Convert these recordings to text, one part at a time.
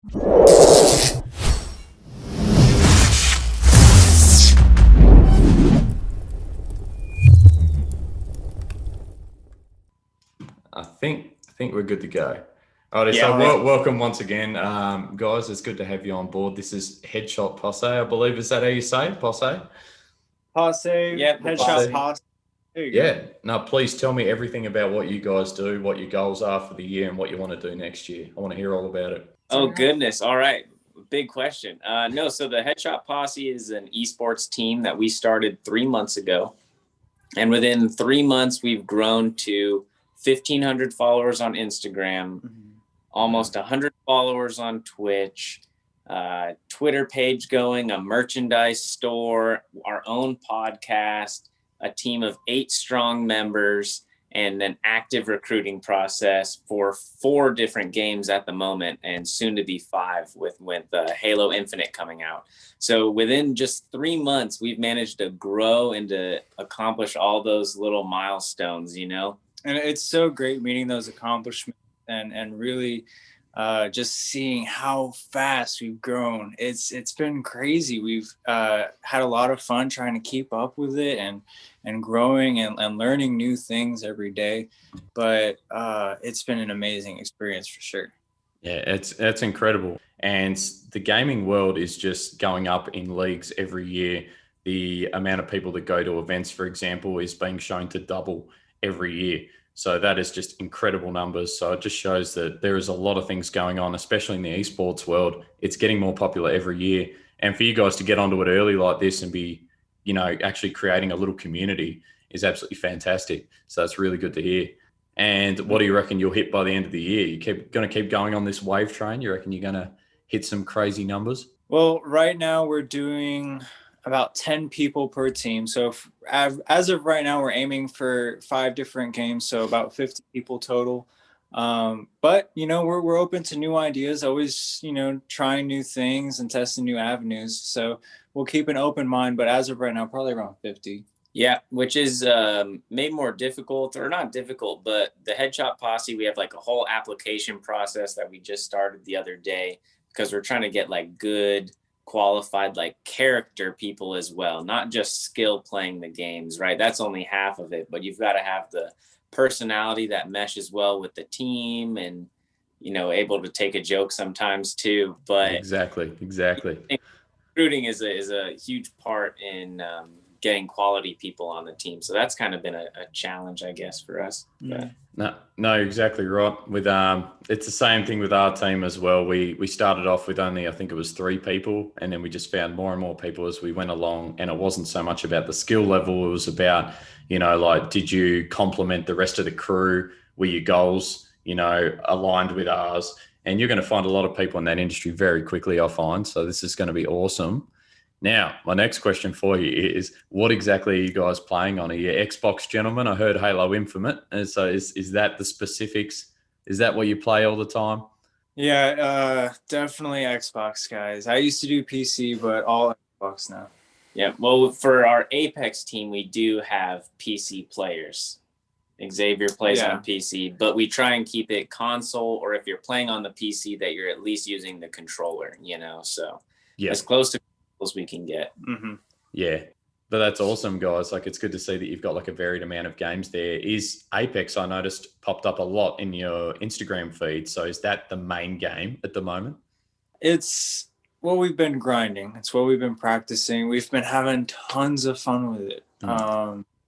I think we're good to go. All right, Yeah, welcome once again, guys. It's good to have you on board. This is Headshot Posse, I believe. Is that how you say it, Posse? Posse, Yeah, headshot posse. There you go. Yeah. No, please tell me everything about what you guys do, what your goals are for the year, and what you want to do next year. I want to hear all about it. Oh, goodness. All right. Big question. No, so the Headshot Posse is an esports team that we started 3 months ago. And within 3 months, we've grown to 1,500 followers on Instagram, almost 100 followers on Twitch, Twitter page going, a merchandise store, our own podcast, a team of 8 strong members, and an active recruiting process for 4 different games at the moment, and soon to be 5 with Halo Infinite coming out. So within just 3 months, we've managed to grow and to accomplish all those little milestones, you know? And it's so great meeting those accomplishments and really just seeing how fast we've grown. It's been crazy. We've had a lot of fun trying to keep up with it and growing and learning new things every day. But it's been an amazing experience for sure. Yeah, it's incredible. And the gaming world is just going up in leagues every year. The amount of people that go to events, for example, is being shown to double every year. So that is just incredible numbers. So it just shows that there is a lot of things going on, especially in the esports world. It's getting more popular every year. And for you guys to get onto it early like this and be, actually creating a little community is absolutely fantastic. So that's really good to hear. And what do you reckon you'll hit by the end of the year? You going to keep going on this wave train? You reckon you're going to hit some crazy numbers? Well, right now we're doing about 10 people per team. So as of right now, we're aiming for 5 different games. So about 50 people total. But, we're open to new ideas, always, trying new things and testing new avenues. So we'll keep an open mind. But as of right now, probably around 50. Yeah, which is made more difficult, or not difficult, but the Headshot Posse, we have like a whole application process that we just started the other day because we're trying to get like good, qualified like character people as well, not just skill playing the games, right? That's only half of it, but you've got to have the personality that meshes well with the team and, able to take a joke sometimes too. But exactly. Recruiting is a huge part in getting quality people on the team. So that's kind of been a challenge, I guess, for us. Yeah. No, exactly right. With it's the same thing with our team as well. We started off with only, I think it was 3 people, and then we just found more and more people as we went along. And it wasn't so much about the skill level; it was about, like, did you complement the rest of the crew? Were your goals, aligned with ours? And you're going to find a lot of people in that industry very quickly, I find. So this is going to be awesome. Now, my next question for you is, what exactly are you guys playing on? Are you Xbox gentlemen? I heard Halo Infinite. And so is that the specifics? Is that what you play all the time? Yeah, definitely Xbox, guys. I used to do PC, but all Xbox now. Yeah, well, for our Apex team, we do have PC players. Xavier plays on PC, but we try and keep it console, or if you're playing on the PC, that you're at least using the controller, so as close to as we can get. Mm-hmm. Yeah, but that's awesome, guys. Like, it's good to see that you've got like a varied amount of games there. Is Apex, I noticed, popped up a lot in your Instagram feed. So is that the main game at the moment? It's what we've been grinding. It's what we've been practicing. We've been having tons of fun with it.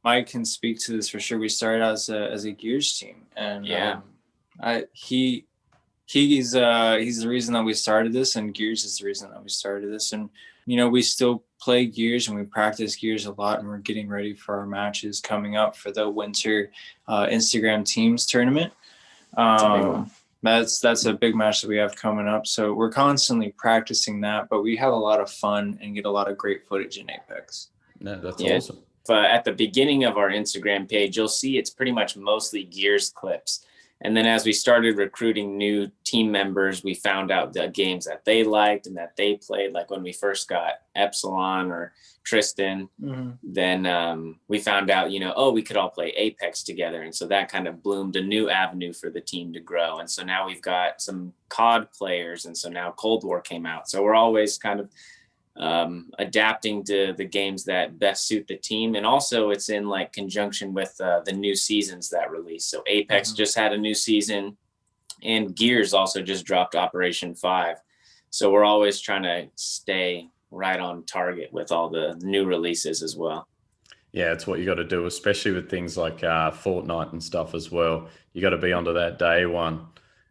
Mike can speak to this for sure. We started as a Gears team, and he's the reason that we started this, and Gears is the reason that we started this. And we still play Gears and we practice Gears a lot, and we're getting ready for our matches coming up for the winter Instagram teams tournament. That's a big match that we have coming up. So we're constantly practicing that, but we have a lot of fun and get a lot of great footage in Apex. No, that's awesome. But at the beginning of our Instagram page, you'll see it's pretty much mostly Gears clips. And then as we started recruiting new team members, we found out the games that they liked and that they played. Like when we first got Epsilon or Tristan, then we found out, we could all play Apex together. And so that kind of bloomed a new avenue for the team to grow. And so now we've got some COD players. And so now Cold War came out. So we're always kind of adapting to the games that best suit the team. And also it's in like conjunction with the new seasons that release. So Apex just had a new season, and Gears also just dropped Operation 5. So we're always trying to stay right on target with all the new releases as well. Yeah, it's what you got to do, especially with things like Fortnite and stuff as well. You got to be onto that day one.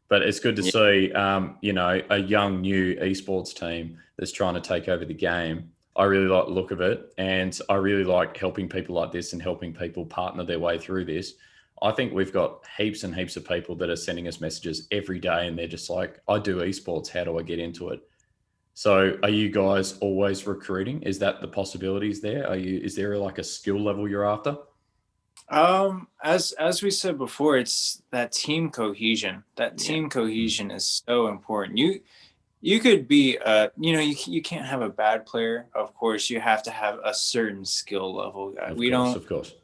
But it's good to see, a young new esports team that's trying to take over the game. I really like the look of it, and I really like helping people like this and helping people partner their way through this. I think we've got heaps and heaps of people that are sending us messages every day, and they're just like, I do esports. How do I get into it? So are you guys always recruiting? Is that the possibilities there? Is there like a skill level you're after? As we said before, it's that team cohesion. That team cohesion is so important. You could be you can't have a bad player. Of course, you have to have a certain skill level. Of course.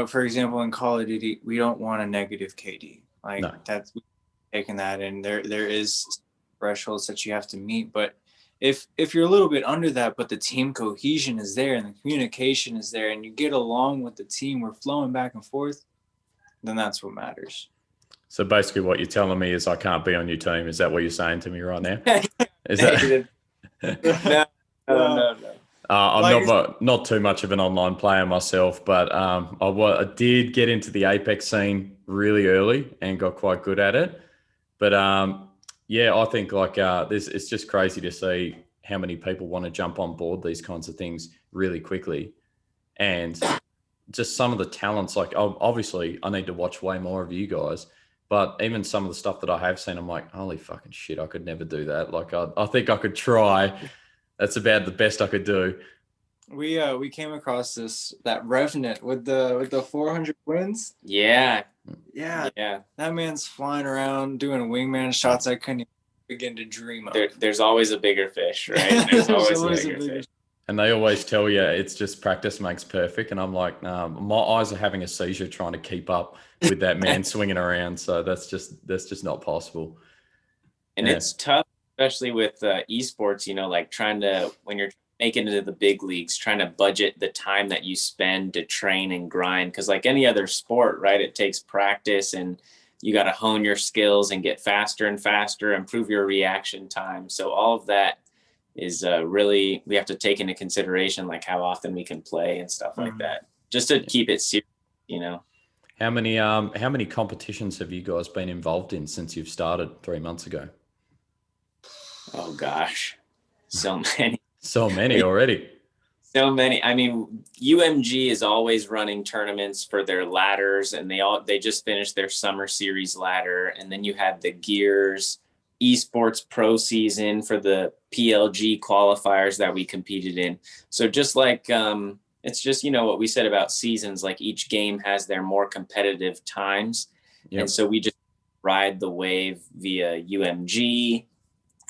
For example, in Call of Duty, we don't want a negative KD. That's taking that, and there is thresholds that you have to meet. But if you're a little bit under that, but the team cohesion is there and the communication is there and you get along with the team, we're flowing back and forth, then that's what matters. So basically what you're telling me is I can't be on your team. Is that what you're saying to me right now? Is that... No. I'm not too much of an online player myself, but I did get into the Apex scene really early and got quite good at it. But I think it's just crazy to see how many people want to jump on board these kinds of things really quickly. And just some of the talents, like obviously I need to watch way more of you guys, but even some of the stuff that I have seen, I'm like, holy fucking shit, I could never do that. Like I think I could try. That's about the best I could do. We came across that Revenant with the 400 wins. Yeah. That man's flying around doing wingman shots I couldn't even begin to dream of. There's always a bigger fish, right? There's always a bigger fish. And they always tell you it's just practice makes perfect. And I'm like, nah, my eyes are having a seizure trying to keep up with that man swinging around. So that's just not possible. And it's tough, especially with esports, when you're making it to the big leagues, trying to budget the time that you spend to train and grind. Because like any other sport, right, it takes practice and you got to hone your skills and get faster and faster, improve your reaction time. So all of that is really, we have to take into consideration like how often we can play and stuff like that, just to keep it serious, How many competitions have you guys been involved in since you've started 3 months ago? Oh gosh, so many. So many already. So many. I mean, UMG is always running tournaments for their ladders, and they just finished their summer series ladder, and then you had the Gears esports pro season for the PLG qualifiers that we competed in. So just like it's just what we said about seasons, like each game has their more competitive times. And so we just ride the wave via UMG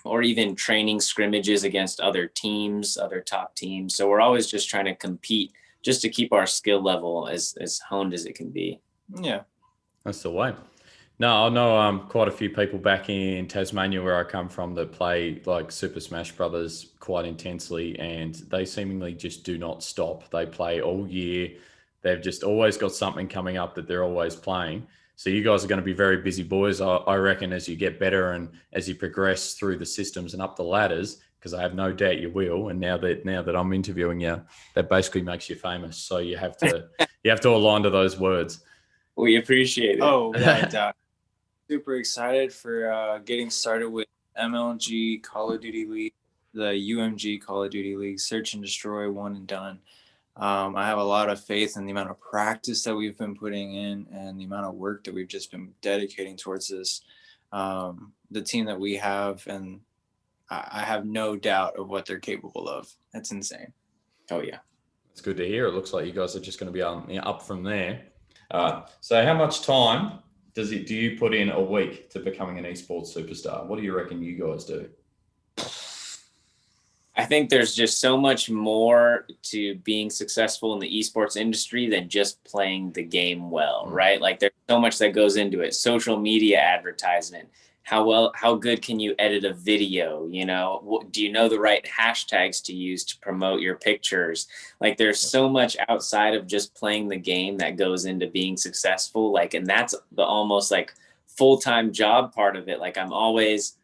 or even training scrimmages against other teams, other top teams. So we're always just trying to compete just to keep our skill level as honed as it can be. Yeah. That's the way. No, I know quite a few people back in Tasmania where I come from that play like Super Smash Brothers quite intensely, and they seemingly just do not stop. They play all year. They've just always got something coming up that they're always playing. So you guys are going to be very busy boys, I reckon, as you get better and as you progress through the systems and up the ladders, because I have no doubt you will. And now that I'm interviewing you, that basically makes you famous. So you have to align to those words. We appreciate it. Oh, without a doubt. Super excited for getting started with MLG Call of Duty League, the UMG Call of Duty League, Search and Destroy, one and done. I have a lot of faith in the amount of practice that we've been putting in and the amount of work that we've just been dedicating towards this. The team that we have, and I have no doubt of what they're capable of. That's insane. Oh, yeah. It's good to hear. It looks like you guys are just going to be up from there. So how much time Do you put in a week to becoming an esports superstar? What do you reckon you guys do? I think there's just so much more to being successful in the esports industry than just playing the game well, right? Like there's so much that goes into it. Social media advertisement, how good can you edit a video? You know, do you know the right hashtags to use to promote your pictures? Like there's so much outside of just playing the game that goes into being successful. Like, and that's the almost like full-time job part of it. Like I'm always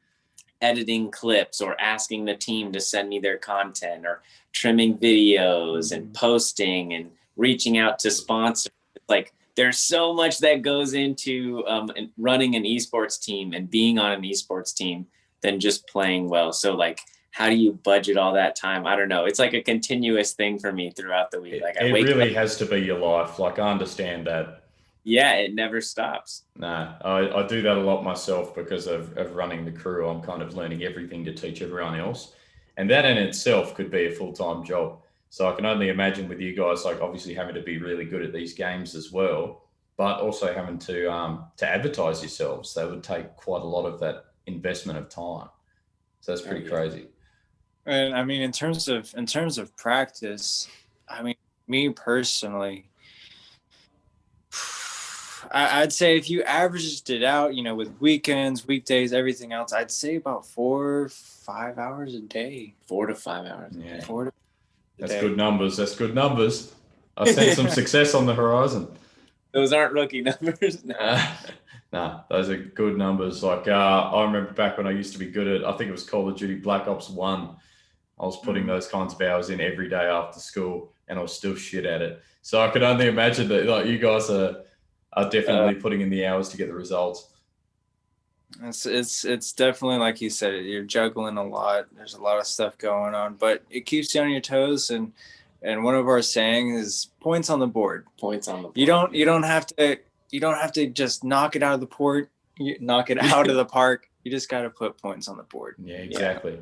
editing clips or asking the team to send me their content or trimming videos and posting and reaching out to sponsors. Like there's so much that goes into running an esports team and being on an esports team than just playing well. So like, how do you budget all that time? I don't know. It's like a continuous thing for me throughout the week. Like it really has to be your life. Like I understand that. Yeah, it never stops. Nah, I do that a lot myself because of running the crew. I'm kind of learning everything to teach everyone else. And that in itself could be a full-time job. So I can only imagine with you guys, like obviously having to be really good at these games as well, but also having to advertise yourselves. That would take quite a lot of that investment of time. So that's pretty crazy. And I mean, in terms of practice, I mean, me personally, I'd say if you averaged it out, you know, with weekends, weekdays, everything else, I'd say about 4 or 5 hours a day. 4 to 5 hours. Yeah. 4 to That's good numbers. That's good numbers. I've seen some success on the horizon. Those aren't rookie numbers. Nah, those are good numbers. Like I remember back when I used to be good at, I think it was Call of Duty Black Ops 1. I was putting those kinds of hours in every day after school and I was still shit at it. So I could only imagine that like you guys are definitely putting in the hours to get the results. It's definitely like you said, you're juggling a lot. There's a lot of stuff going on, but it keeps you on your toes. And one of our sayings is points on the board. Points on the board. You don't have to just knock it out of the park. You just got to put points on the board. Yeah, exactly.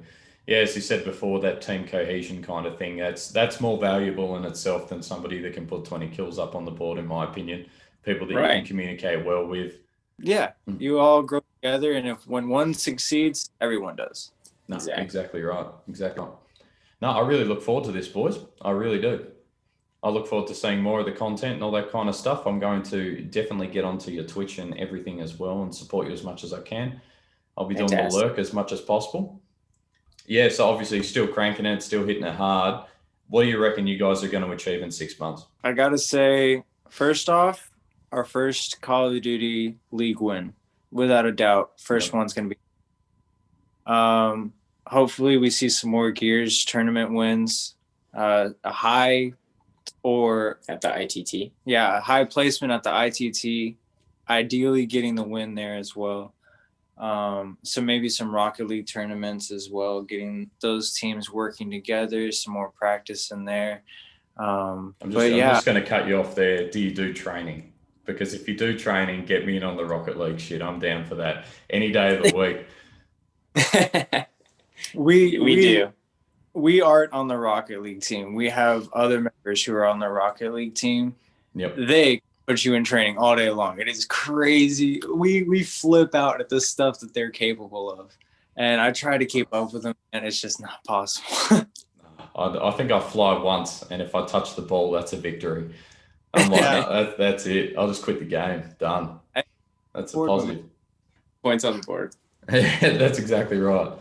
Yeah, as you said before, that team cohesion kind of thing, that's more valuable in itself than somebody that can put 20 kills up on the board, in my opinion. People that you can communicate well with. Yeah, you all grow together, and when one succeeds, everyone does. No, exactly right. Exactly right. No, I really look forward to this, boys. I really do. I look forward to seeing more of the content and all that kind of stuff. I'm going to definitely get onto your Twitch and everything as well and support you as much as I can. I'll be doing the lurk as much as possible. Yeah, so obviously still cranking it, still hitting it hard. What do you reckon you guys are going to achieve in 6 months? I got to say, first off, our first Call of Duty League win, without a doubt. First one's going to be. Hopefully, we see some more Gears tournament wins, a high or at the ITT. Yeah, a high placement at the ITT. Ideally, getting the win there as well. So maybe some Rocket League tournaments as well. Getting those teams working together, some more practice in there. I'm just going to cut you off there. Do you do training? Because if you do training, get me in on the Rocket League shit. I'm down for that any day of the week. We do. We aren't on the Rocket League team. We have other members who are on the Rocket League team. Yep. They put you in training all day long. It is crazy. We flip out at the stuff that they're capable of. And I try to keep up with them, and it's just not possible. I think I fly once, and if I touch the ball, that's a victory. I'm like, that's it. I'll just quit the game. Done. That's a positive. Points on the board. That's exactly right.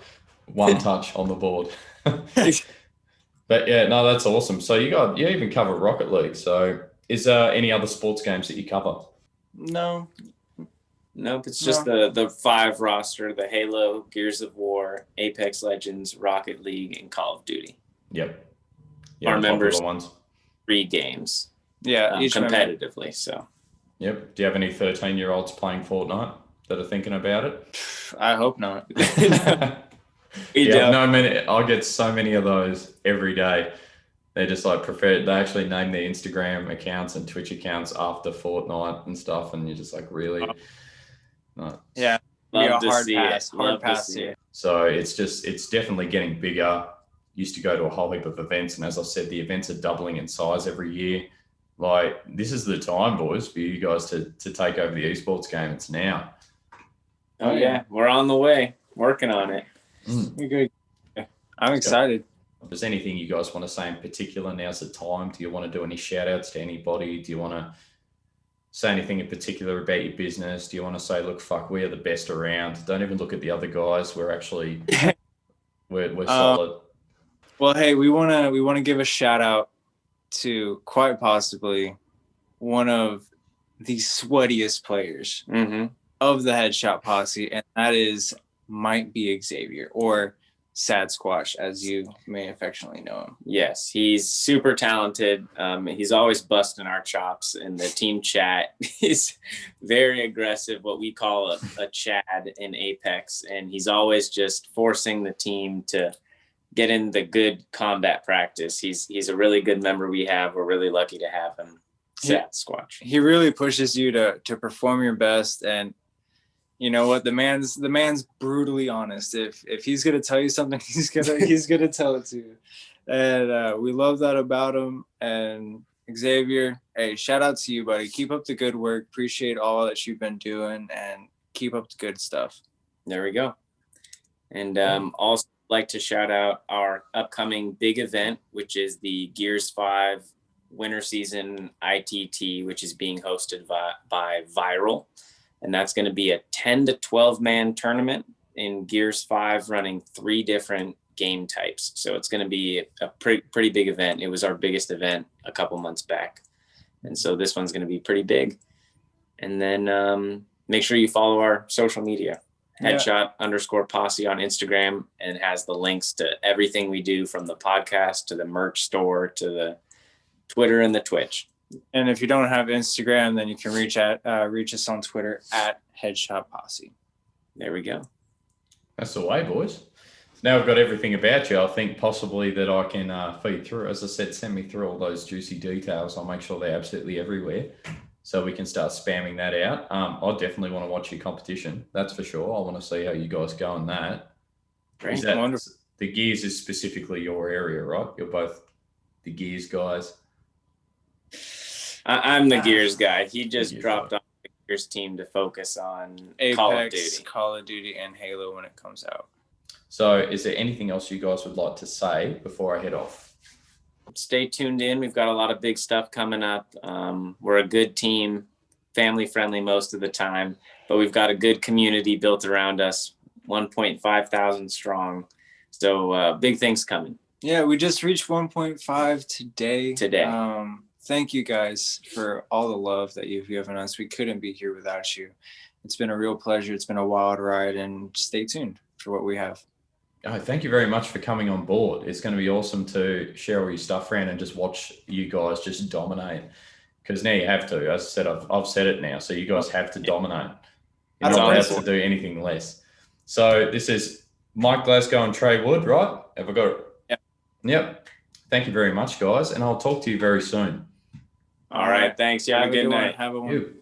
One touch on the board. But yeah, no, that's awesome. So you even cover Rocket League. So is there any other sports games that you cover? No. Nope. It's just the 5 roster: the Halo, Gears of War, Apex Legends, Rocket League, and Call of Duty. Yep. Our members ones. 3 games. Yeah, each competitively. So. Yep. Do you have any 13-year-olds playing Fortnite that are thinking about it? I hope not. I get so many of those every day. They just they actually name their Instagram accounts and Twitch accounts after Fortnite and stuff, and you're just like, really? No. Yeah. Love to see it. So it's definitely getting bigger. Used to go to a whole heap of events, and as I said, the events are doubling in size every year. Like, this is the time, boys, for you guys to take over the esports game. It's now. Oh yeah, we're on the way, working on it. We're good. I'm excited. If there's anything you guys want to say in particular, now's the time. Do you want to do any shout outs to anybody? Do you want to say anything in particular about your business? Do you want to say, look, fuck, we are the best around? Don't even look at the other guys. We're actually, we're solid. Well, hey, we want to give a shout out to quite possibly one of the sweatiest players of the Headshot Posse, and that might be Xavier, or Sad Squash, as you may affectionately know him. Yes, he's super talented. He's always busting our chops in the team chat. He's very aggressive, what we call a Chad in Apex, and he's always just forcing the team to get in the good combat practice. He's a really good member we have. We're really lucky to have him. Sad Squash. He really pushes you to perform your best, and you know what? The man's brutally honest. If he's gonna tell you something, he's gonna tell it to you. And we love that about him. And Xavier, hey, shout out to you, buddy. Keep up the good work. Appreciate all that you've been doing, and keep up the good stuff. There we go. And also like to shout out our upcoming big event, which is the Gears 5 Winter Season ITT, which is being hosted by Viral. And that's going to be a 10 to 12 man tournament in Gears 5, running 3 different game types. So it's going to be a pretty big event. It was our biggest event a couple months back. And so this one's going to be pretty big. And then make sure you follow our social media, Headshot_Posse on Instagram, and it has the links to everything we do, from the podcast to the merch store to the Twitter and the Twitch. And if you don't have Instagram, then you can reach us on Twitter at Headshot Posse. There we go. That's the way, boys. So now I've got everything about you. I think possibly that I can feed through. As I said, send me through all those juicy details. I'll make sure they're absolutely everywhere, so we can start spamming that out. I definitely want to watch your competition. That's for sure. I want to see how you guys go on that. Great. Wonderful. The Gears is specifically your area, right? You're both the Gears guys. I'm the Gears guy. He just dropped off the Gears team to focus on Apex, Call of Duty, and Halo when it comes out. So is there anything else you guys would like to say before I head off? Stay tuned in. We've got a lot of big stuff coming up. We're a good team, family friendly most of the time, but we've got a good community built around us, 1.5 thousand strong. So big things coming. Yeah, we just reached 1.5 today. Thank you guys for all the love that you've given us. We couldn't be here without you. It's been a real pleasure. It's been a wild ride, and stay tuned for what we have. Oh, thank you very much for coming on board. It's going to be awesome to share all your stuff around and just watch you guys just dominate, because now you have to. As I said, I've said it now, so you guys have to dominate. You're not allowed to do anything less. So this is Mike Glasgow and Trey Wood, right? Have I got it? Yep. Thank you very much, guys, and I'll talk to you very soon. All right. Thanks. You have a good night. Have a one.